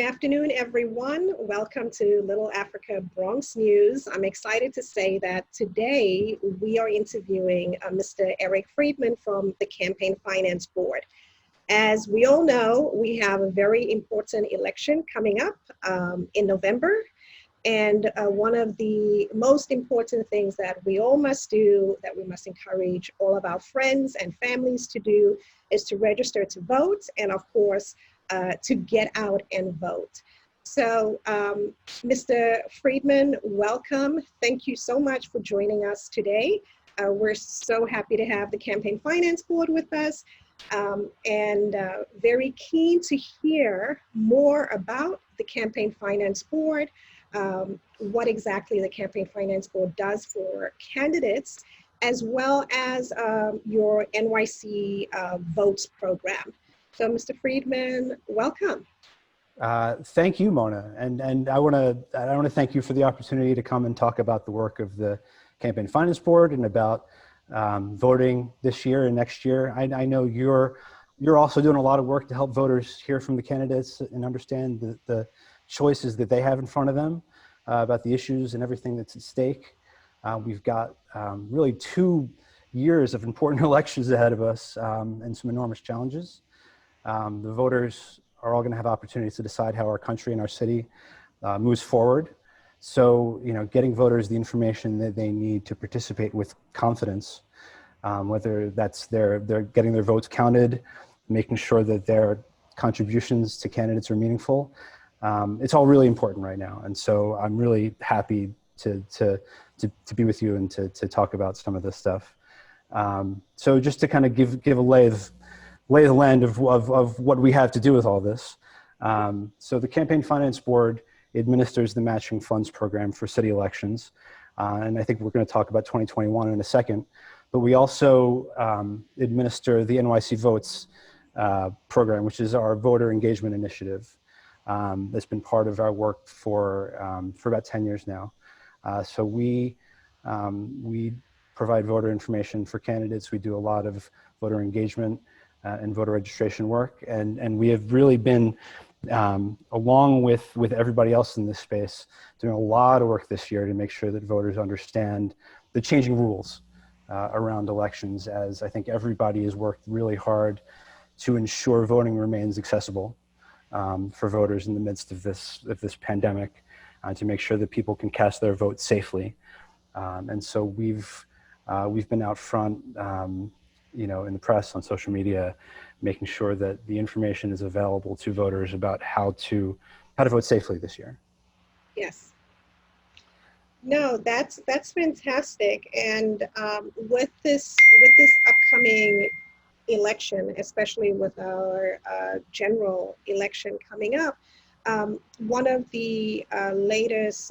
afternoon, everyone. Welcome to LittleAfrica BronxNews. I'm excited to say that today we are interviewing Mr. Eric Friedman from the Campaign Finance Board. As we all know, we have a very important election coming up in November. And one of the most important things that we all must do, that we must encourage all of our friends and families to do, is to register to vote, and of course, to get out and vote. So, Mr. Friedman, welcome. Thank you so much for joining us today. We're so happy to have the Campaign Finance Board with us, and very keen to hear more about the Campaign Finance Board, what exactly the Campaign Finance Board does for candidates, as well as your NYC Votes program. So, Mr. Friedman, welcome. Thank you, Mona, and I want to thank you for the opportunity to come and talk about the work of the Campaign Finance Board and about voting this year and next year. I know you're also doing a lot of work to help voters hear from the candidates and understand the choices that they have in front of them about the issues and everything that's at stake. We've got really 2 years of important elections ahead of us and some enormous challenges. The voters are all going to have opportunities to decide how our country and our city moves forward. So, getting voters the information that they need to participate with confidence, whether that's they're getting their votes counted, making sure that their contributions to candidates are meaningful. It's all really important right now. And so I'm really happy to be with you and to talk about some of this stuff. So just to kind of give a lay of the land of what we have to do with all this. So the Campaign Finance Board administers the matching funds program for city elections. And I think we're going to talk about 2021 in a second. But we also administer the NYC Votes program, which is our voter engagement initiative. That's been part of our work for about 10 years now. So we provide voter information for candidates. We do a lot of voter engagement and voter registration work. And we have really been, along with everybody else in this space, doing a lot of work this year to make sure that voters understand the changing rules around elections, as I think everybody has worked really hard to ensure voting remains accessible for voters in the midst of this pandemic, to make sure that people can cast their vote safely. And so we've been out front, in the press, on social media, making sure that the information is available to voters about how to vote safely this year. Yes. No, that's fantastic. And with this upcoming election, especially with our general election coming up, one of the latest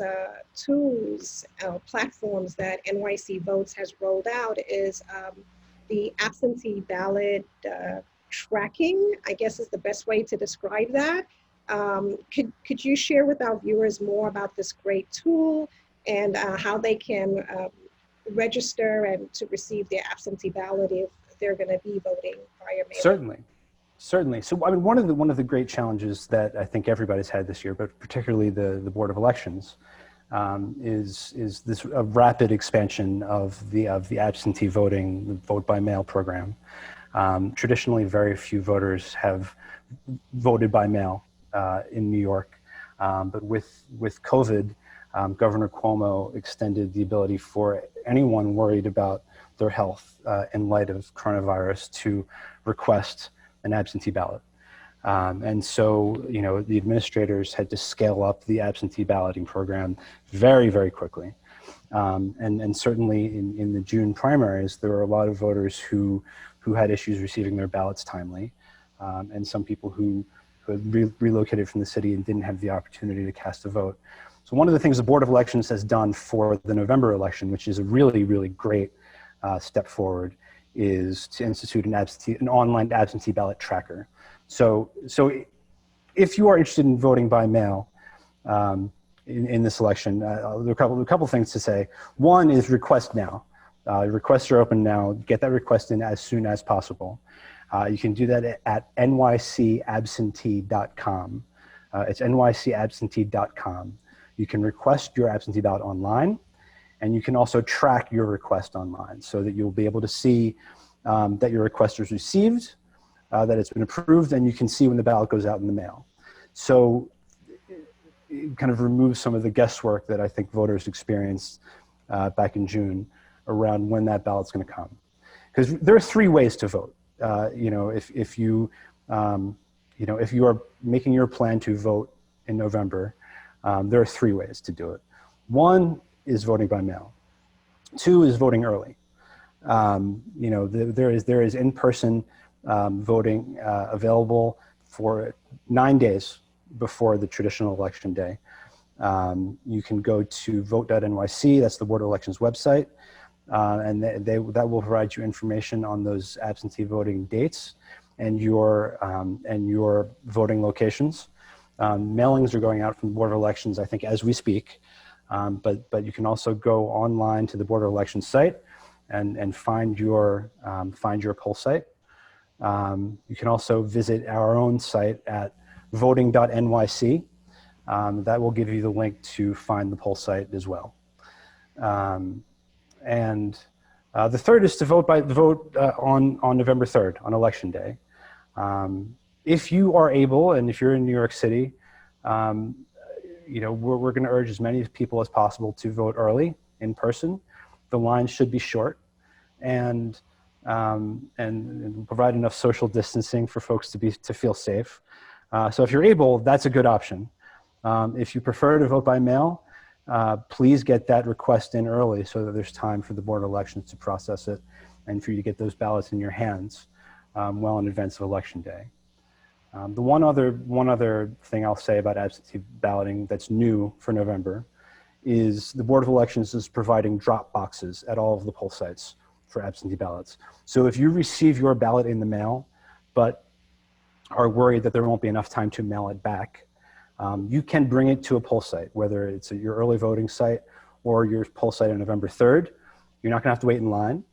tools, platforms that NYC Votes has rolled out is the absentee ballot tracking, I guess is the best way to describe that. Could you share with our viewers more about this great tool and how they can register and to receive their absentee ballot if they're going to be voting via mail? Certainly. So, I mean, one of the great challenges that I think everybody's had this year, but particularly the Board of Elections, is this rapid expansion of the absentee voting, the vote by mail program. Traditionally, very few voters have voted by mail in New York, but with COVID, Governor Cuomo extended the ability for anyone worried about their health in light of coronavirus to request an absentee ballot. And so, the administrators had to scale up the absentee balloting program very, very quickly. And certainly in the June primaries, there were a lot of voters who had issues receiving their ballots timely, and some people who had relocated from the city and didn't have the opportunity to cast a vote. So one of the things the Board of Elections has done for the November election, which is a really, really great step forward, is to institute an online absentee ballot tracker. So if you are interested in voting by mail in this election, there are a couple things to say. One is request now. Requests are open now. Get that request in as soon as possible. You can do that at nycabsentee.com. It's nycabsentee.com. You can request your absentee ballot online, and you can also track your request online so that you'll be able to see that your request is received, that it's been approved, and you can see when the ballot goes out in the mail. So it kind of removes some of the guesswork that I think voters experienced back in June around when that ballot's going to come. Because there are three ways to vote. If you are making your plan to vote in November, there are three ways to do it. One is voting by mail. Two is voting early. There is in-person voting available for 9 days before the traditional election day. You can go to vote.nyc, that's the Board of Elections website, and that will provide you information on those absentee voting dates and your voting locations. Mailings are going out from the Board of Elections, I think, as we speak, but you can also go online to the Board of Elections site and find your poll site. You can also visit our own site at voting.nyc. That will give you the link to find the poll site as well. And the third is to vote on November 3rd, on Election Day. If you are able, and if you're in New York City, we're going to urge as many people as possible to vote early in person. The line should be short, and provide enough social distancing for folks to feel safe. So if you're able, that's a good option. If you prefer to vote by mail, please get that request in early so that there's time for the Board of Elections to process it and for you to get those ballots in your hands well in advance of Election Day. The one other thing I'll say about absentee balloting that's new for November is the Board of Elections is providing drop boxes at all of the poll sites for absentee ballots. So if you receive your ballot in the mail, but are worried that there won't be enough time to mail it back, you can bring it to a poll site, whether it's at your early voting site or your poll site on November 3rd. You're not going to have to wait in line,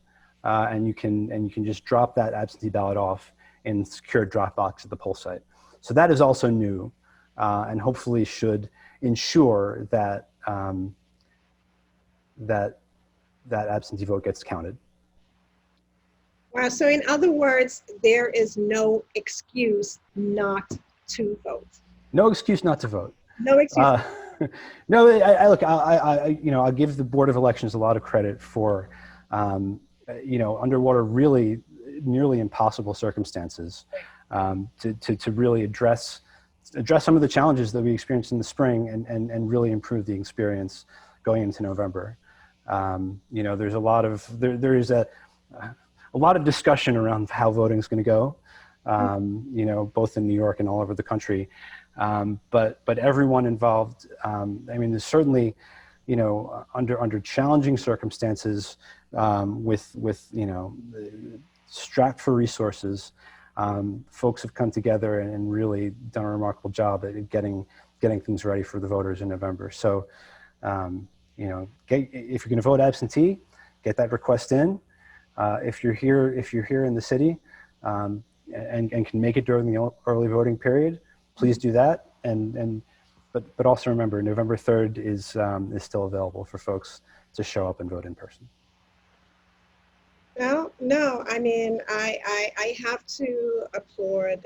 and you can just drop that absentee ballot off in secure drop box at the poll site. So that is also new, and hopefully should ensure that that absentee vote gets counted. Wow. So in other words, there is no excuse not to vote. No excuse not to vote. No excuse. No, I'll give the Board of Elections a lot of credit for, under what are really nearly impossible circumstances, to really address some of the challenges that we experienced in the spring and really improve the experience going into November. There's there is a lot of discussion around how voting is going to go, both in New York and all over the country. But everyone involved, there's certainly, under challenging circumstances, with strapped for resources, folks have come together and really done a remarkable job at getting things ready for the voters in November. So, if you're going to vote absentee, get that request in. If you're here in the city, and can make it during the early voting period, please do that. But also remember, November 3rd is still available for folks to show up and vote in person. No, I have to applaud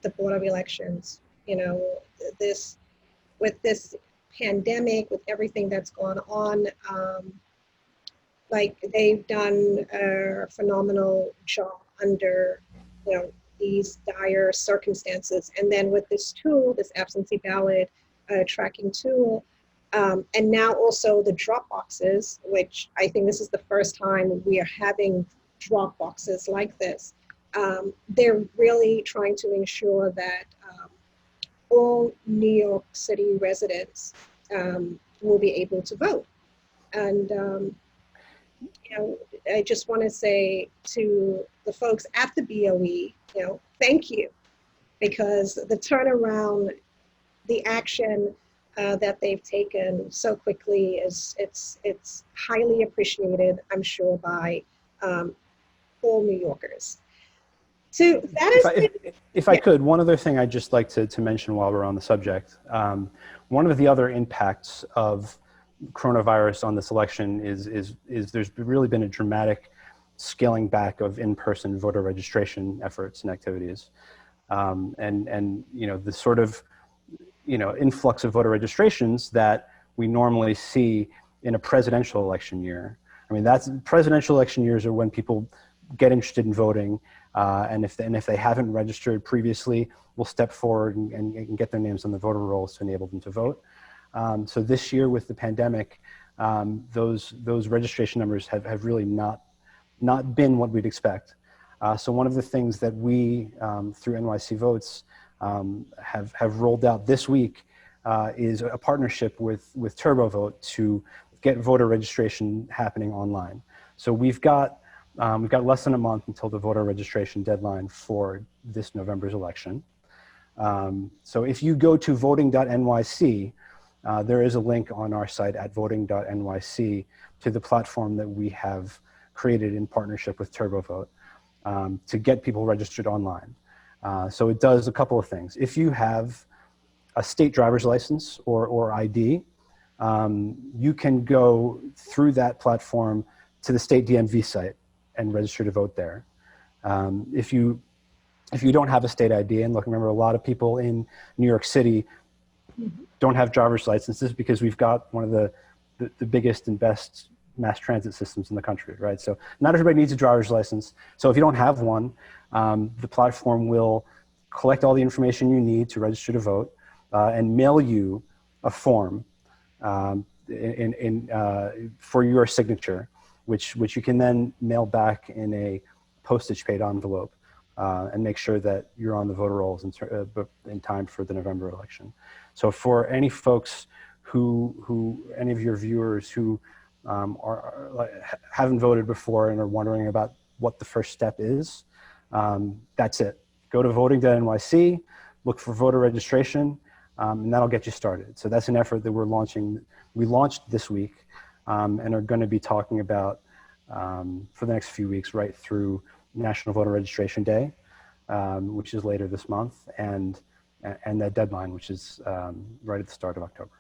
the Board of Elections. With this pandemic, with everything that's gone on, they've done a phenomenal job under, these dire circumstances. And then with this tool, this absentee ballot tracking tool, and now also the drop boxes, which I think this is the first time we are having drop boxes like this. They're really trying to ensure that all New York City residents will be able to vote. And I just want to say to the folks at the BOE, thank you, because the turnaround, the action that they've taken so quickly it's highly appreciated, I'm sure, by all New Yorkers. So that If is, if I could, one other thing I'd just like to mention while we're on the subject. One of the other impacts of coronavirus on this election is there's really been a dramatic scaling back of in-person voter registration efforts and activities. And the sort of influx of voter registrations that we normally see in a presidential election year. I mean, presidential election years are when people get interested in voting, and if they haven't registered previously, will step forward and get their names on the voter rolls to enable them to vote. So this year with the pandemic, those registration numbers have really not been what we'd expect. So one of the things that we, through NYC Votes, have rolled out this week is a partnership with TurboVote to get voter registration happening online. So we've got less than a month until the voter registration deadline for this November's election. So if you go to voting.nyc, there is a link on our site at voting.nyc to the platform that we have created in partnership with TurboVote to get people registered online. So it does a couple of things. If you have a state driver's license or ID, you can go through that platform to the state DMV site and register to vote there. If you don't have a state ID, and look, remember, a lot of people in New York City don't have driver's licenses because we've got one of the biggest and best mass transit systems in the country, right? So not everybody needs a driver's license. So if you don't have one, the platform will collect all the information you need to register to vote and mail you a form for your signature, which you can then mail back in a postage paid envelope and make sure that you're on the voter rolls in time for the November election. So for any folks any of your viewers who haven't voted before and are wondering about what the first step is, that's it. Go to voting.nyc, look for voter registration, and that'll get you started. So that's an effort that we launched this week and are going to be talking about for the next few weeks right through National Voter Registration Day, which is later this month, and that deadline, which is right at the start of October.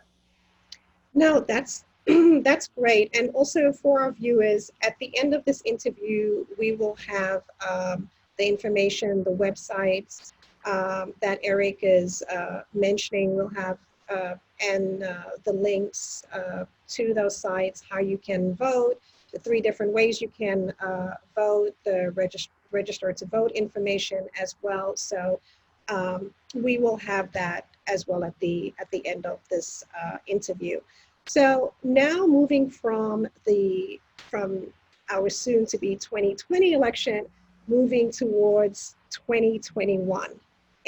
No, that's that's great. And also for our viewers, at the end of this interview, we will have the information, the websites that Eric is mentioning. We'll have and the links to those sites, how you can vote, the 3 different ways you can vote, the register to vote information as well. So we will have that as well at the end of this interview. So now moving from our soon to be 2020 election, moving towards 2021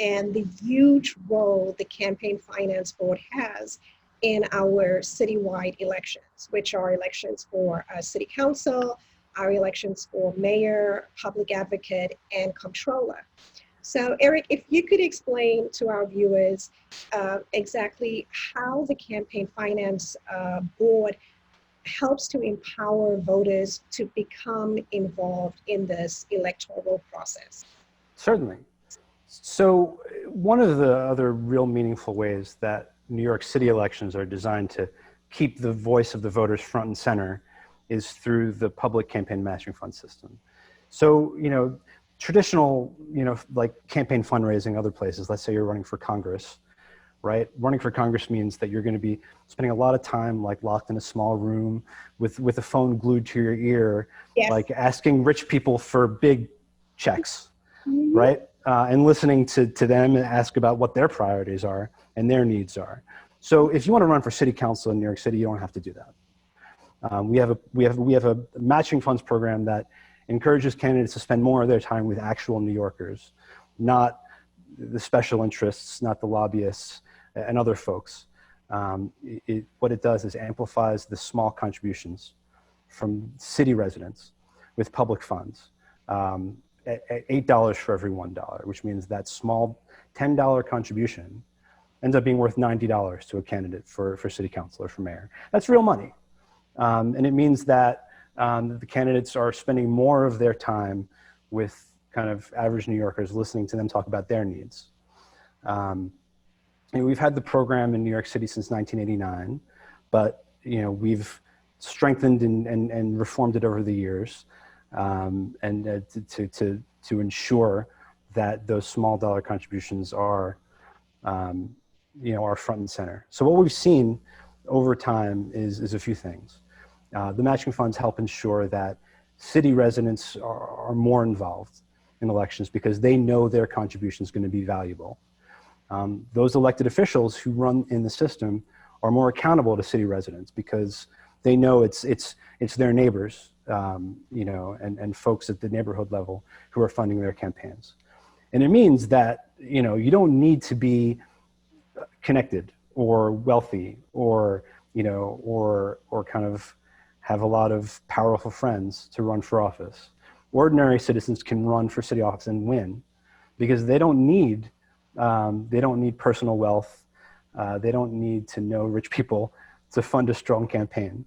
and the huge role the Campaign Finance Board has in our citywide elections, which are elections for city council, our elections for mayor, public advocate, and comptroller. So Eric, if you could explain to our viewers exactly how the Campaign Finance Board helps to empower voters to become involved in this electoral process. Certainly. So one of the other real meaningful ways that New York City elections are designed to keep the voice of the voters front and center is through the public campaign matching fund system. So, traditional, like campaign fundraising other places, let's say you're running for Congress, right? Running for Congress means that you're going to be spending a lot of time like locked in a small room with a phone glued to your ear, Yes. like asking rich people for big checks, Mm-hmm. right? And listening to them and ask about what their priorities are and their needs are. So if you want to run for city council in New York City, you don't have to do that. We have a matching funds program that encourages candidates to spend more of their time with actual New Yorkers, not the special interests, not the lobbyists and other folks. What it does is amplifies the small contributions from city residents with public funds at $8 for every $1, which means that small $10 contribution ends up being worth $90 to a candidate for city council or for mayor. That's real money. And it means that the candidates are spending more of their time with kind of average New Yorkers, listening to them talk about their needs. We've had the program in New York City since 1989, but we've strengthened and reformed it over the years, and to ensure that those small dollar contributions are are front and center. So what we've seen over time is a few things. The matching funds help ensure that city residents are more involved in elections because they know their contribution is going to be valuable. Those elected officials who run in the system are more accountable to city residents because they know it's their neighbors, and folks at the neighborhood level who are funding their campaigns. And it means that, you don't need to be connected or wealthy or kind of have a lot of powerful friends to run for office. Ordinary citizens can run for city office and win because they don't need personal wealth. They don't need to know rich people to fund a strong campaign.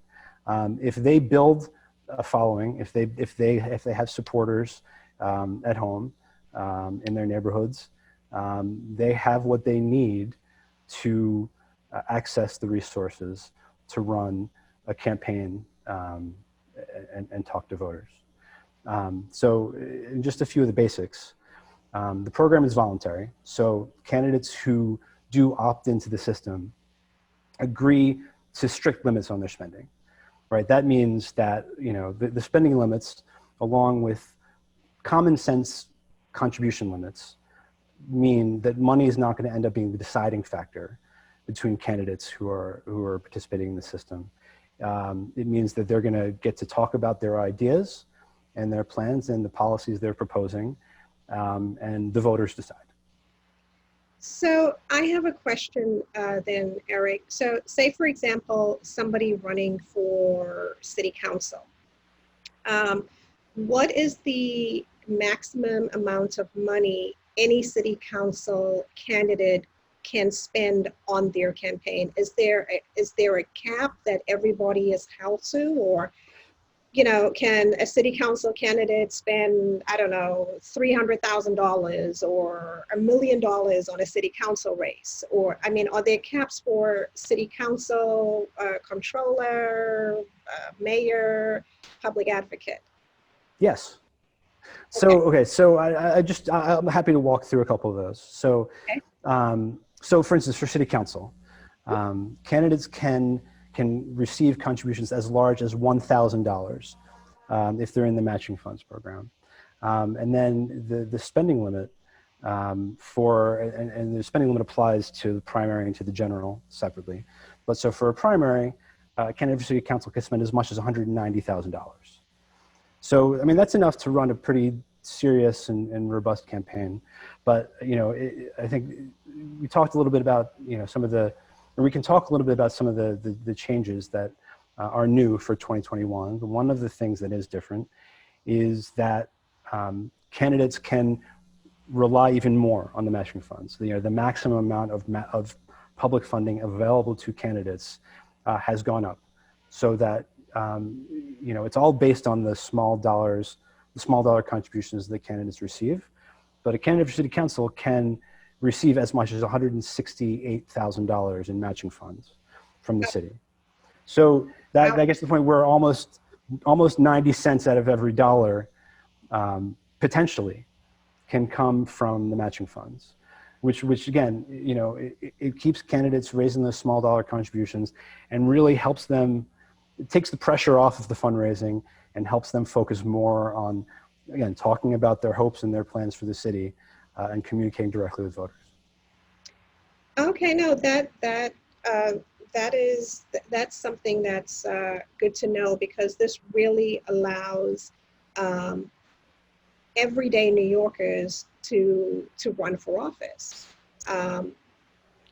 If they build a following, if they have supporters at home in their neighborhoods, they have what they need to access the resources to run a campaign and talk to voters. So just a few of the basics. The program is voluntary, so candidates who do opt into the system agree to strict limits on their spending, right? That means that the spending limits, along with common sense contribution limits, mean that money is not going to end up being the deciding factor between candidates who are participating in the system. It means that they're going to get to talk about their ideas and their plans and the policies they're proposing, and the voters decide. So I have a question then, Eric. So say, for example, somebody running for city council. What is the maximum amount of money any city council candidate can spend on their campaign? Is there a cap that everybody is held to, or can a city council candidate spend, I don't know, $300,000 or $1 million on a city council race? Or, are there caps for city council, controller, mayor, public advocate? Yes. So, so I'm happy to walk through a couple of those. So, Okay. So for instance, for city council, candidates can receive contributions as large as $1,000 if they're in the matching funds program. And then the spending limit and the spending limit applies to the primary and to the general separately. But so for a primary, candidate for city council can spend as much as $190,000. So, that's enough to run a pretty serious and robust campaign. But, I think we talked a little bit about, we can talk a little bit about some of the changes that are new for 2021. One of the things that is different is that candidates can rely even more on the matching funds. The maximum amount of public funding available to candidates has gone up, so that it's all based on the small dollar contributions that candidates receive. But a candidate for city council can receive as much as $168,000 in matching funds from the city. So that gets to the point where almost 90 cents out of every dollar potentially can come from the matching funds, which again, it keeps candidates raising those small dollar contributions and really helps them. It takes the pressure off of the fundraising and helps them focus more on, again, talking about their hopes and their plans for the city and communicating directly with voters. Okay, no, that's something that's good to know, because this really allows everyday New Yorkers to run for office.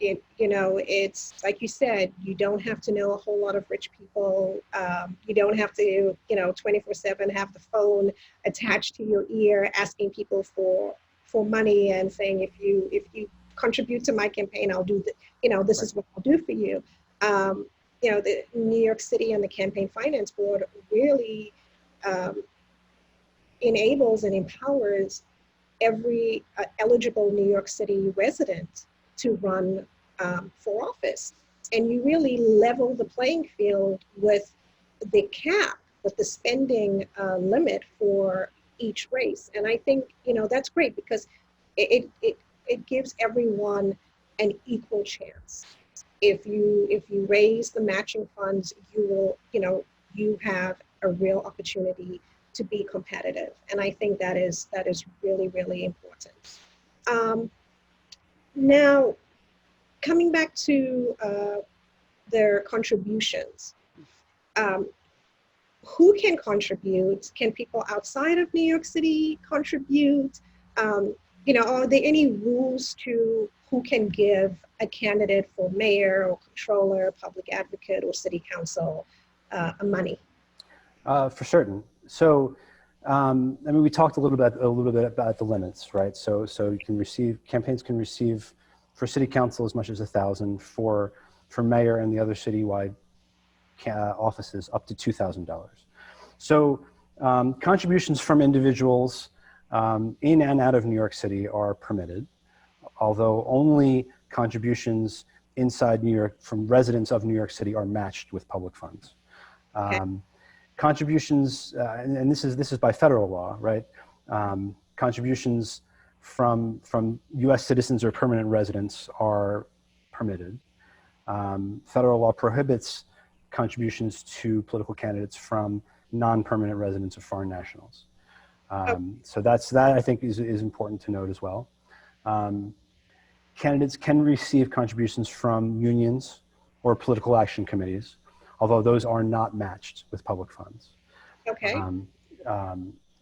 It's like you said, you don't have to know a whole lot of rich people. You don't have to, 24/7 have the phone attached to your ear asking people for money and saying, if you contribute to my campaign, I'll do this is what I'll do for you. The New York City and the Campaign Finance Board really enables and empowers every eligible New York City resident to run for office. And you really level the playing field with the cap, with the spending limit for each race. And I think, that's great because it gives everyone an equal chance. If you raise the matching funds, you will, you have a real opportunity to be competitive. And I think that is really, really important. Now, coming back to their contributions, who can contribute? Can people outside of New York City contribute? Are there any rules to who can give a candidate for mayor or controller, public advocate, or city council money? For certain. So, we talked a little bit about the limits, right? So campaigns can receive for city council as much as $1,000, for mayor and the other citywide offices up to $2,000. So contributions from individuals in and out of New York City are permitted, although only contributions inside New York from residents of New York City are matched with public funds. Okay. Contributions, and this is by federal law, right? Contributions from U.S. citizens or permanent residents are permitted. Federal law prohibits contributions to political candidates from non-permanent residents or foreign nationals. So that I think is important to note as well. Candidates can receive contributions from unions or political action committees, although those are not matched with public funds. Okay.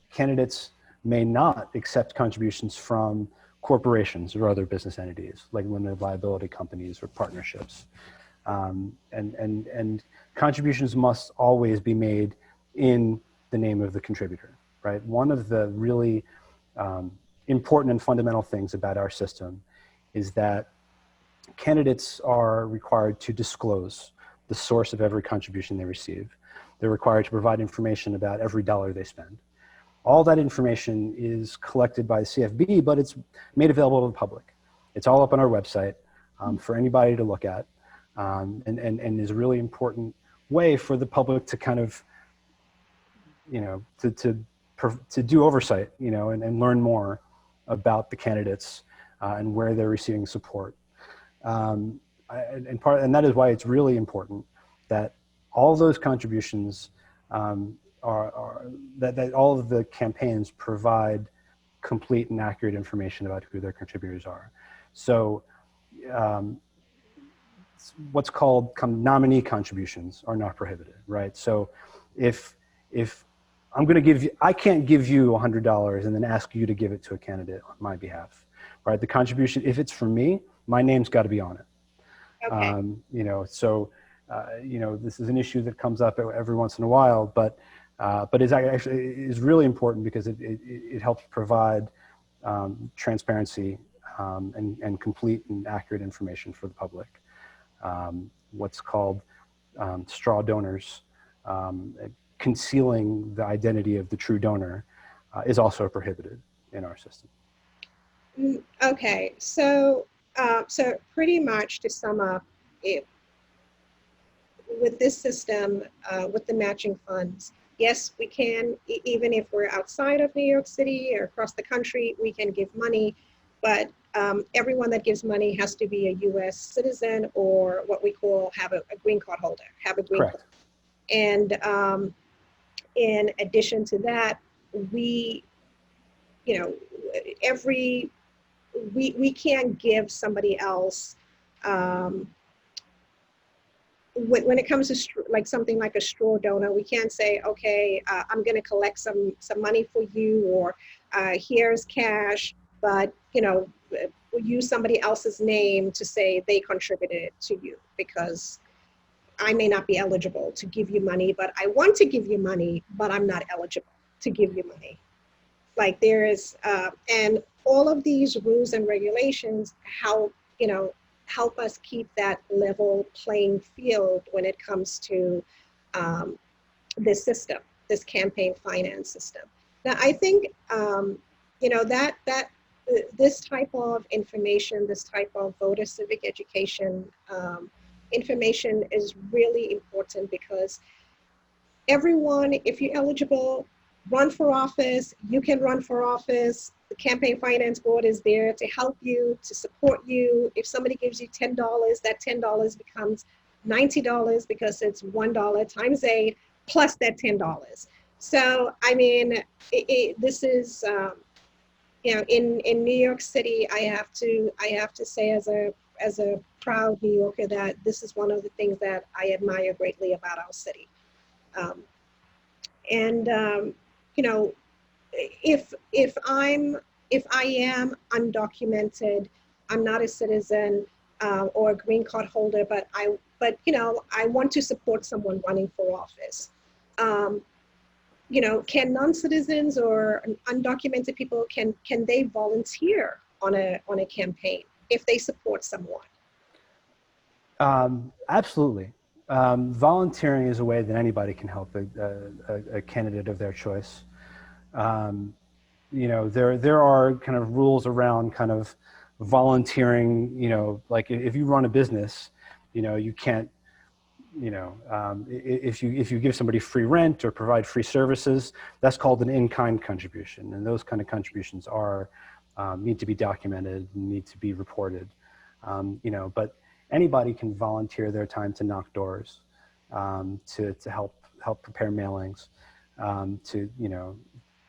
Candidates may not accept contributions from corporations or other business entities, like limited liability companies or partnerships. And contributions must always be made in the name of the contributor, right? One of the really important and fundamental things about our system is that candidates are required to disclose the source of every contribution they receive. They're required to provide information about every dollar they spend. All that information is collected by the CFB, but it's made available to the public. It's all up on our website for anybody to look at, and is a really important way for the public to kind of, to do oversight, and learn more about the candidates and where they're receiving support. And that is why it's really important that all those contributions that all of the campaigns provide complete and accurate information about who their contributors are. So what's called nominee contributions are not prohibited, right? So if I'm going to give you, I can't give you $100 and then ask you to give it to a candidate on my behalf, right? The contribution, if it's from me, my name's got to be on it. Okay. So this is an issue that comes up every once in a while, but it's actually is really important because it helps provide transparency and complete and accurate information for the public. What's called straw donors, concealing the identity of the true donor is also prohibited in our system. Okay, so pretty much to sum up, with this system, with the matching funds, yes, we can, even if we're outside of New York City or across the country, we can give money, but everyone that gives money has to be a U.S. citizen or what we call have a green card holder, have a green Correct. card. And in addition to that, we can't give somebody else, when it comes to like something like a straw donor, we can't say, okay, I'm going to collect some money for you, or here's cash, but we'll use somebody else's name to say they contributed to you, because I may not be eligible to give you money, but I want to give you money, but I'm not eligible to give you money. Like there is, and all of these rules and regulations help us keep that level playing field when it comes to this system, this campaign finance system. Now, I think, you know, this type of information, this type of voter civic education information is really important, because everyone, if you're eligible, run for office. You can run for office. The Campaign Finance Board is there to help you, to support you. If somebody gives you $10, that $10 becomes $90 because it's $1 times 8 plus that $10. So, I mean, this is, you know, in New York City, I have to say, as a proud New Yorker, that this is one of the things that I admire greatly about our city. You know, if I am undocumented, I'm not a citizen or a green card holder, but you know, I want to support someone running for office. You know, can non-citizens or undocumented people, can they volunteer on a campaign if they support someone? Absolutely. Volunteering is a way that anybody can help a candidate of their choice. You know, there are kind of rules around kind of volunteering. You know, like if you run a business, you know, you can't, you know, if you give somebody free rent or provide free services, that's called an in-kind contribution, and those kind of contributions are need to be documented, need to be reported. You know, but anybody can volunteer their time to knock doors, to help prepare mailings, to, you know,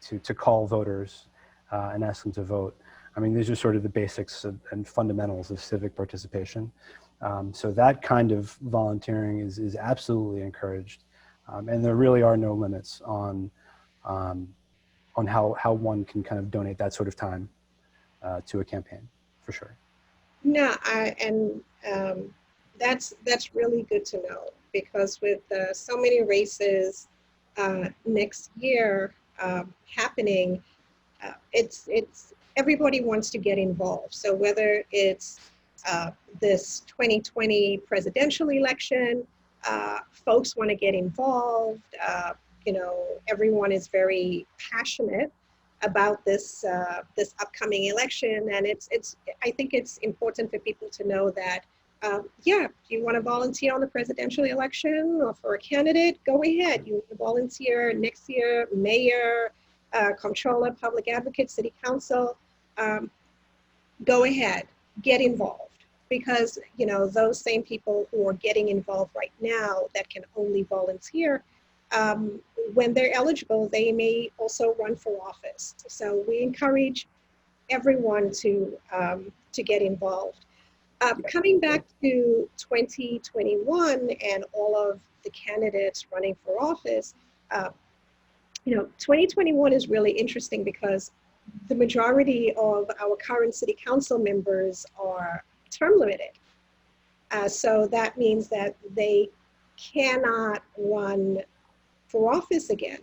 to call voters and ask them to vote. I mean, these are sort of the basics and fundamentals of civic participation. So that kind of volunteering is absolutely encouraged, and there really are no limits on how one can kind of donate that sort of time to a campaign, for sure. No, that's really good to know, because with so many races next year happening, it's everybody wants to get involved. So whether it's this 2020 presidential election, folks want to get involved. You know, everyone is very passionate about this this upcoming election, and I think it's important for people to know that yeah, if you want to volunteer on the presidential election or for a candidate, go ahead. You want to volunteer next year, mayor, comptroller, public advocate, city council, go ahead, get involved. Because, you know, those same people who are getting involved right now that can only volunteer, when they're eligible, they may also run for office. So we encourage everyone to get involved. Coming back to 2021 and all of the candidates running for office, you know, 2021 is really interesting because the majority of our current city council members are term limited. So that means that they cannot run for office again.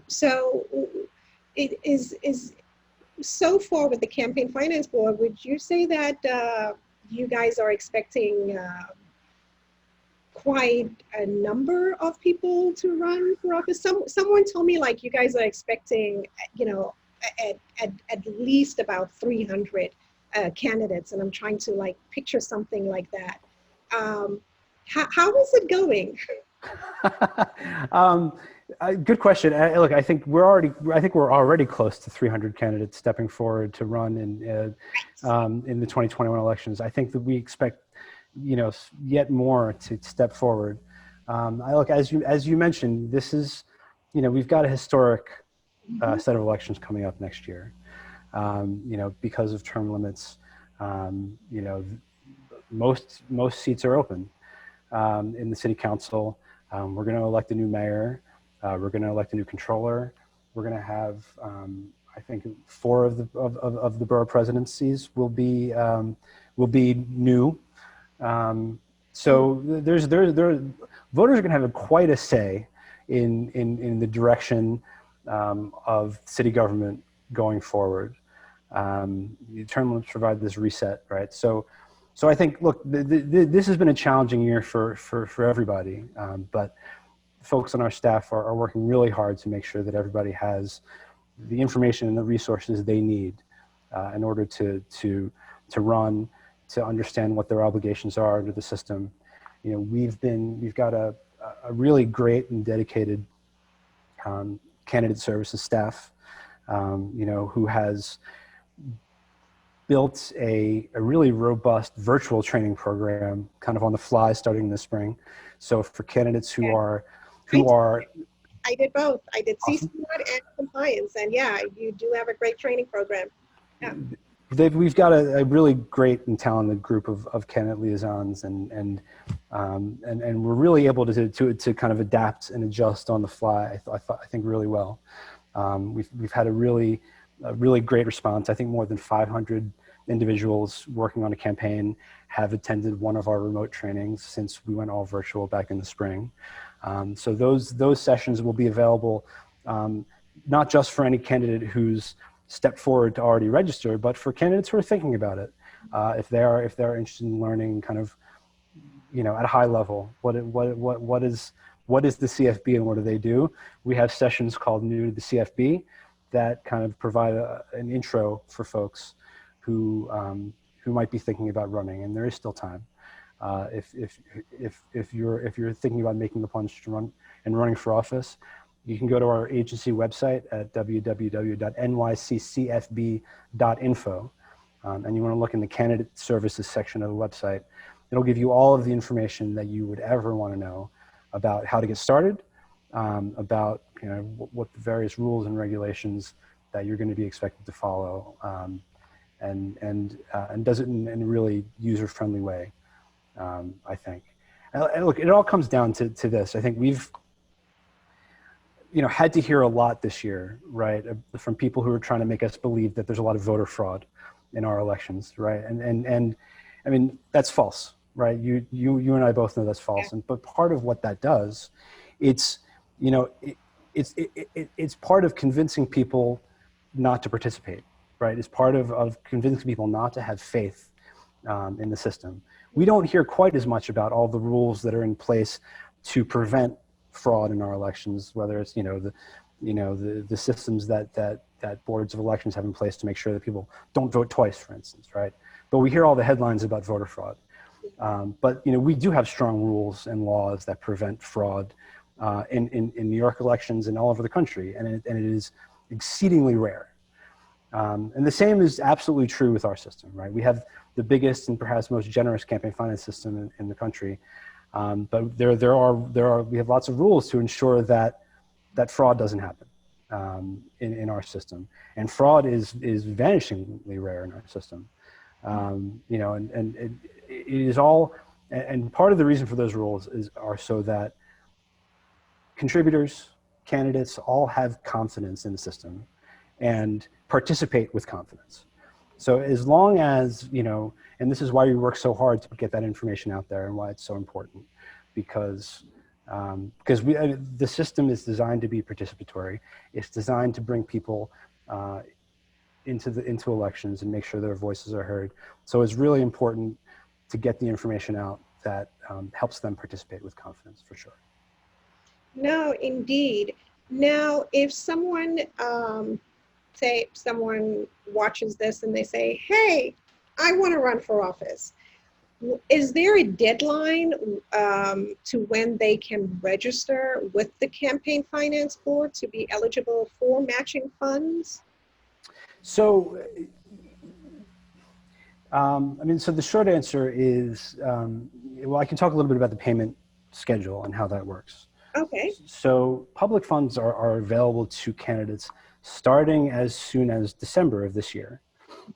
So it is so far with the Campaign Finance Board, would you say that you guys are expecting quite a number of people to run for office? Someone told me, like, you guys are expecting, you know, at least about 300 candidates, and I'm trying to like picture something like that. How is it going? Good question. Look, I think we're already close to 300 candidates stepping forward to run in the 2021 elections. I think that we expect, you know, yet more to step forward. Look, as you mentioned, this is, you know, we've got a historic set of elections coming up next year. You know, because of term limits, you know, most seats are open in the city council. We're going to elect a new mayor. We're going to elect a new controller. We're going to have, I think, 4 of the borough presidencies will be new. So voters are going to have quite a say in the direction of city government going forward. The term limits provide this reset, right? So I think, look, this has been a challenging year for everybody, but folks on our staff are working really hard to make sure that everybody has the information and the resources they need in order to run, to understand what their obligations are under the system. You know, we've got a really great and dedicated candidate services staff, you know, who has built a really robust virtual training program kind of on the fly starting this spring. So for candidates who are I did both. I did awesome. CSMAT and compliance, and yeah, you do have a great training program. Yeah. We've got a really great and talented group of candidate liaisons, and we're really able to kind of adapt and adjust on the fly. I think really well. We've had a really great response. I think more than 500 individuals working on a campaign have attended one of our remote trainings since we went all virtual back in the spring. So those sessions will be available not just for any candidate who's stepped forward to already register, but for candidates who are thinking about it, if they're interested in learning kind of, you know, at a high level, what is the CFB and what do they do? We have sessions called New to the CFB that kind of provide an intro for folks who might be thinking about running, and there is still time. If you're thinking about making the plunge to run and running for office, you can go to our agency website at www.nyccfb.info, and you want to look in the candidate services section of the website. It'll give you all of the information that you would ever want to know about how to get started, about, you know, what the various rules and regulations that you're going to be expected to follow, and does it in a really user-friendly way, I think. And look, it all comes down to this. I think we've, you know, had to hear a lot this year, right, from people who are trying to make us believe that there's a lot of voter fraud in our elections, right? And I mean, that's false, right? You and I both know that's false. Yeah. But part of what that does, it's, you know, it's part of convincing people not to participate, right? It's part of convincing people not to have faith in the system. We don't hear quite as much about all the rules that are in place to prevent fraud in our elections, whether it's, you know, the systems that boards of elections have in place to make sure that people don't vote twice, for instance, right? But we hear all the headlines about voter fraud. But, you know, we do have strong rules and laws that prevent fraud in New York elections and all over the country, and it is exceedingly rare. And the same is absolutely true with our system, right? We have the biggest and perhaps most generous campaign finance system in the country, but we have lots of rules to ensure that fraud doesn't happen in our system, and fraud is vanishingly rare in our system. You know, and it is all, and part of the reason for those rules are so that contributors, candidates, all have confidence in the system and participate with confidence. So as long as, you know, and this is why we work so hard to get that information out there and why it's so important, because the system is designed to be participatory. It's designed to bring people into elections and make sure their voices are heard. So it's really important to get the information out that helps them participate with confidence, for sure. No, indeed. Now, if someone, say someone watches this and they say, hey, I want to run for office, is there a deadline to when they can register with the Campaign Finance Board to be eligible for matching funds? So, I mean, so the short answer is, well, I can talk a little bit about the payment schedule and how that works. Okay. So public funds are available to candidates starting as soon as December of this year.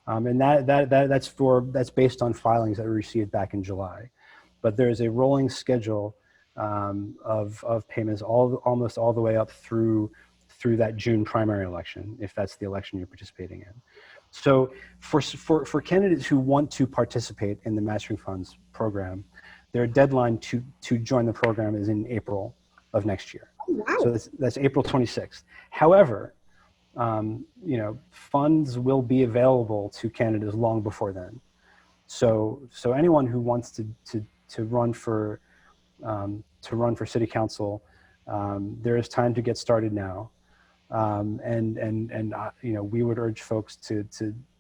And that's based on filings that were received back in July. But there's a rolling schedule of payments almost all the way up through that June primary election, if that's the election you're participating in. So for candidates who want to participate in the matching funds program, their deadline to join the program is in April of next year. Oh, wow. So that's April 26th. However, you know, funds will be available to candidates long before then. So anyone who wants to run for city council, there is time to get started now. We would urge folks to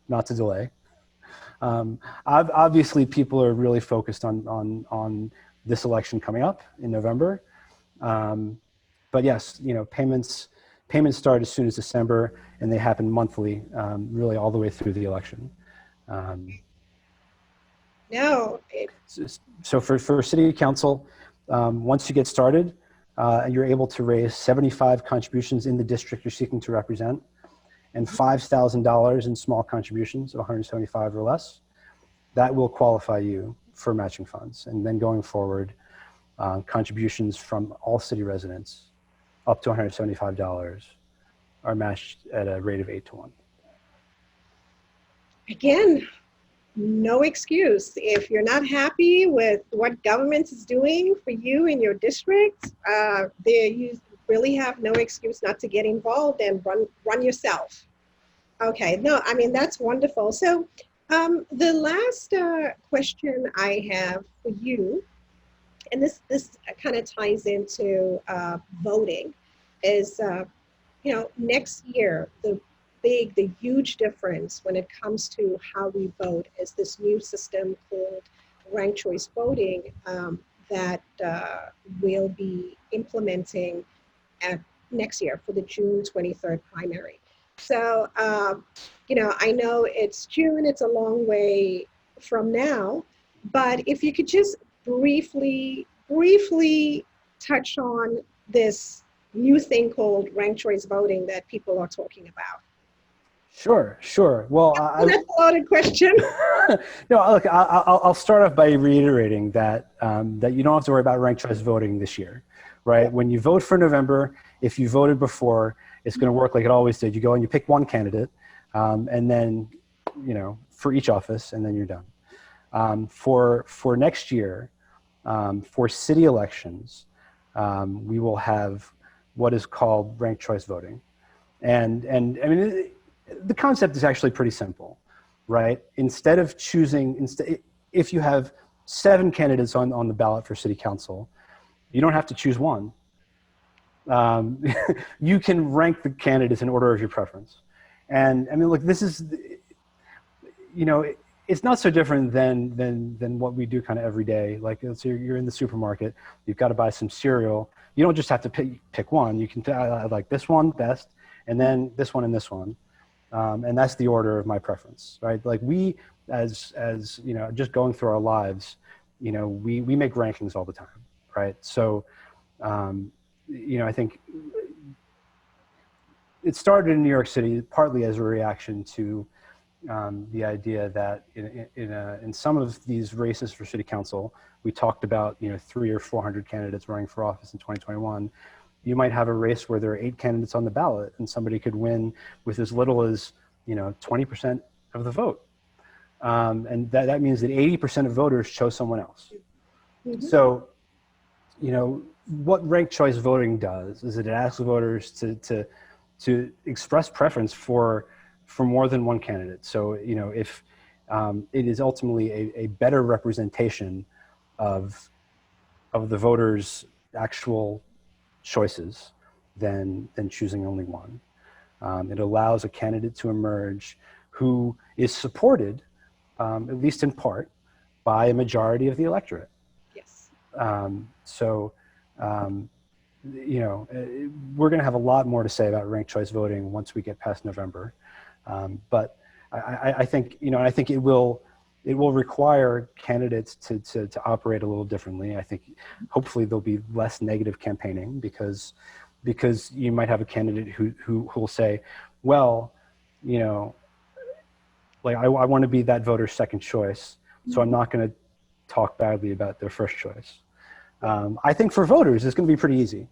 not to delay. Obviously, people are really focused on this election coming up in November. But yes, payments start as soon as December, and they happen monthly, really all the way through the election. So for city council, once you get started, and you're able to raise 75 contributions in the district you're seeking to represent, and $5,000 in small contributions, 175 or less, that will qualify you for matching funds. And then going forward, contributions from all city residents up to $175 are matched at a rate of 8-to-1. Again, no excuse. If you're not happy with what government is doing for you in your district, you really have no excuse not to get involved and run yourself. Okay, no, I mean, that's wonderful. So the last question I have for you, and this kind of ties into voting, is next year, the huge difference when it comes to how we vote is this new system called ranked choice voting that we'll be implementing next year for the June 23rd primary. So, I know it's June, it's a long way from now, but if you could just briefly touch on this new thing called ranked choice voting that people are talking about. Sure. Well, that's a loaded question. No, look, I'll start off by reiterating that that you don't have to worry about ranked choice voting this year, right? When you vote for November, if you voted before, it's going to work like it always did. You go and you pick one candidate, and then, for each office, and then you're done. For next year, for city elections, we will have what is called ranked choice voting, and I mean, the concept is actually pretty simple, right? Instead of choosing, if you have 7 candidates on the ballot for city council, you don't have to choose one. You can rank the candidates in order of your preference. And I mean, look, this is, it's not so different than what we do kind of every day. Like, let's say you're in the supermarket, you've got to buy some cereal. You don't just have to pick one. You can I like this one best, and then this one and this one. And that's the order of my preference, right? Like we, as just going through our lives, we make rankings all the time, right? So, I think it started in New York City partly as a reaction to the idea that in some of these races for city council, we talked about 300 or 400 candidates running for office in 2021. You might have a race where there are 8 candidates on the ballot, and somebody could win with as little as 20% of the vote, and that means that 80% of voters chose someone else. Mm-hmm. So, what ranked choice voting does is it asks voters to express preference for more than one candidate. So, if it is ultimately a better representation of the voters' actual choices than choosing only one. It allows a candidate to emerge who is supported, at least in part, by a majority of the electorate. Yes. We're going to have a lot more to say about ranked choice voting once we get past November. But I think, I think it will require candidates to operate a little differently. I think hopefully there'll be less negative campaigning because you might have a candidate who will say, well, like I want to be that voter's second choice, so I'm not going to talk badly about their first choice. I think for voters, it's going to be pretty easy.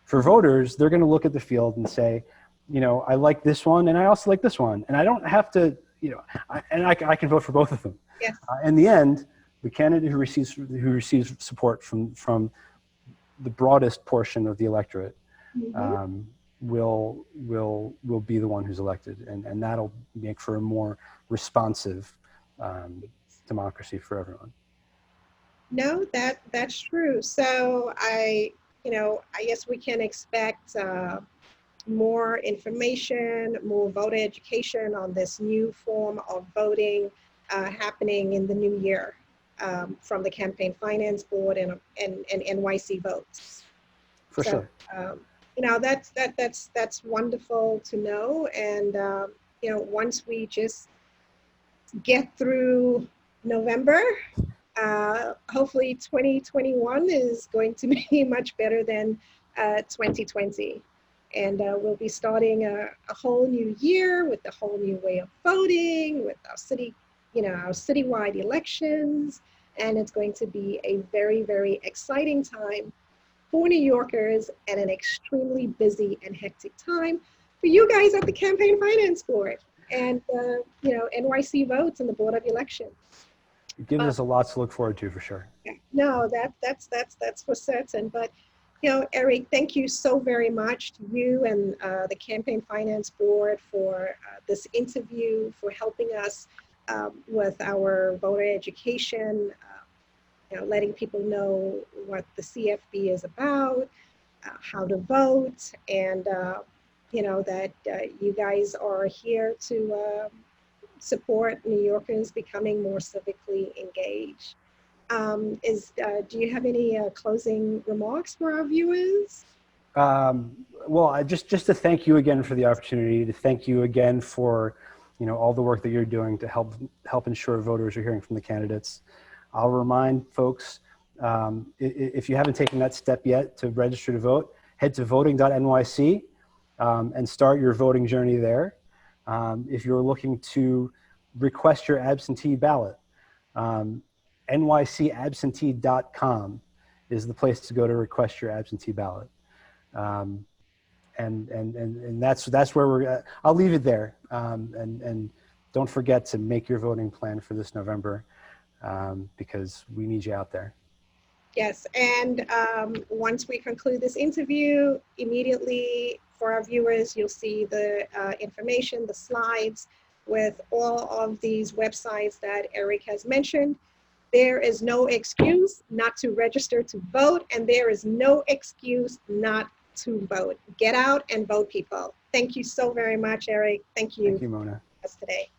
For voters, they're going to look at the field and say, I like this one, and I also like this one, and I don't have to, I can vote for both of them. Yes. In the end, the candidate who receives support from the broadest portion of the electorate mm-hmm. will be the one who's elected, and that'll make for a more responsive democracy for everyone. No, that's true. So I guess we can expect more information, more voter education on this new form of voting happening in the new year from the Campaign Finance Board and NYC Votes. For So, sure. that's wonderful to know. And, once we just get through November, hopefully 2021 is going to be much better than 2020. And we'll be starting a whole new year with a whole new way of voting, with our our citywide elections. And it's going to be a very, very exciting time for New Yorkers and an extremely busy and hectic time for you guys at the Campaign Finance Board and, NYC Votes and the Board of Elections. It gives us a lot to look forward to, for sure. Yeah, no, that's for certain. But, Eric, thank you so very much to you and the Campaign Finance Board for this interview, for helping us with our voter education, letting people know what the CFB is about, how to vote, and that you guys are here to support New Yorkers becoming more civically engaged. Do you have any closing remarks for our viewers? Well, just to thank you again for the opportunity, to thank you again for all the work that you're doing to help ensure voters are hearing from the candidates. I'll remind folks, if you haven't taken that step yet to register to vote, head to voting.nyc and start your voting journey there. If you're looking to request your absentee ballot, nycabsentee.com is the place to go to request your absentee ballot. And that's where we're at. I'll leave it there. And don't forget to make your voting plan for this November because we need you out there. Yes, and once we conclude this interview, immediately for our viewers, you'll see the information, the slides with all of these websites that Eric has mentioned. There is no excuse not to register to vote, and there is no excuse not to vote. Get out and vote, people. Thank you so very much, Eric. Thank you. Thank you, Mona. Today.